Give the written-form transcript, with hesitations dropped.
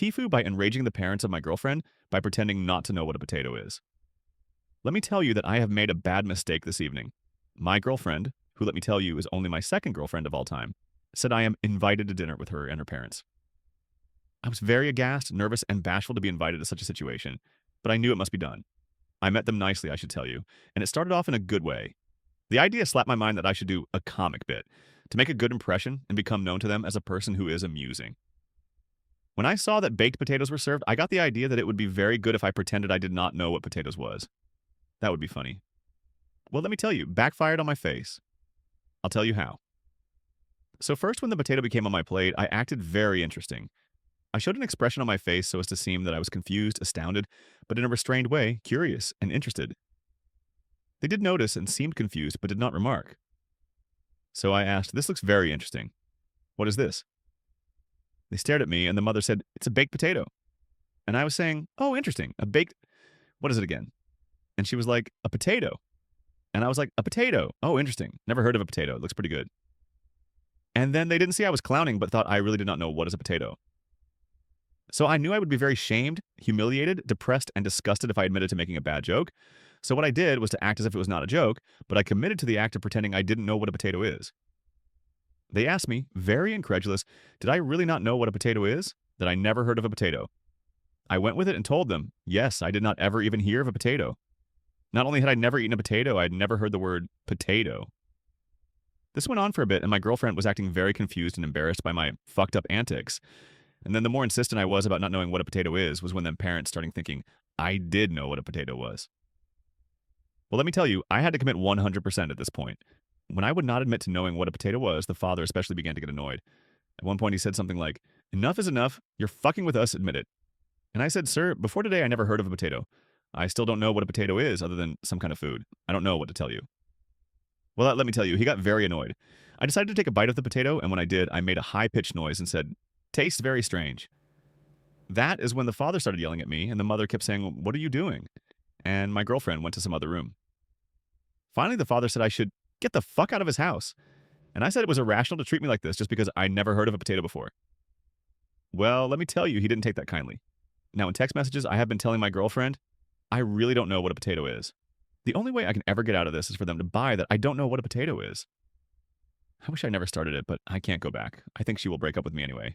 TIFU by enraging the parents of my girlfriend by pretending not to know what a potato is. Let me tell you that I have made a bad mistake this evening. My girlfriend, who let me tell you is only my second girlfriend of all time, said I am invited to dinner with her and her parents. I was very aghast, nervous, and bashful to be invited to such a situation, but I knew it must be done. I met them nicely, I should tell you, and it started off in a good way. The idea slapped my mind that I should do a comic bit to make a good impression and become known to them as a person who is amusing. When I saw that baked potatoes were served, I got the idea that it would be very good if I pretended I did not know what potatoes was. That would be funny. Well, let me tell you, backfired on my face. I'll tell you how. So first, when the potato became on my plate, I acted very interesting. I showed an expression on my face so as to seem that I was confused, astounded, but in a restrained way, curious and interested. They did notice and seemed confused, but did not remark. So I asked, "This looks very interesting. What is this?" They stared at me, and the mother said, "It's a baked potato." And I was saying, "Oh, interesting. A baked... What is it again?" And she was like, "A potato." And I was like, "A potato. Oh, interesting. Never heard of a potato. It looks pretty good." And then they didn't see I was clowning, but thought I really did not know what is a potato. So I knew I would be very shamed, humiliated, depressed, and disgusted if I admitted to making a bad joke. So what I did was to act as if it was not a joke, but I committed to the act of pretending I didn't know what a potato is. They asked me, very incredulous, did I really not know what a potato is? That I never heard of a potato. I went with it and told them, yes, I did not ever even hear of a potato. Not only had I never eaten a potato, I had never heard the word potato. This went on for a bit, and my girlfriend was acting very confused and embarrassed by my fucked up antics. And then the more insistent I was about not knowing what a potato is was when them parents started thinking I did know what a potato was. Well, let me tell you, I had to commit 100% at this point. When I would not admit to knowing what a potato was, the father especially began to get annoyed. At one point he said something like, "Enough is enough. You're fucking with us, admit it." And I said, "Sir, before today I never heard of a potato. I still don't know what a potato is other than some kind of food. I don't know what to tell you." Well, let me tell you, he got very annoyed. I decided to take a bite of the potato, and when I did, I made a high-pitched noise and said, "Tastes very strange." That is when the father started yelling at me, and the mother kept saying, "What are you doing?" And my girlfriend went to some other room. Finally, the father said I should get the fuck out of his house. And I said it was irrational to treat me like this just because I never heard of a potato before. Well, let me tell you, he didn't take that kindly. Now, in text messages, I have been telling my girlfriend, I really don't know what a potato is. The only way I can ever get out of this is for them to buy that I don't know what a potato is. I wish I never started it, but I can't go back. I think she will break up with me anyway.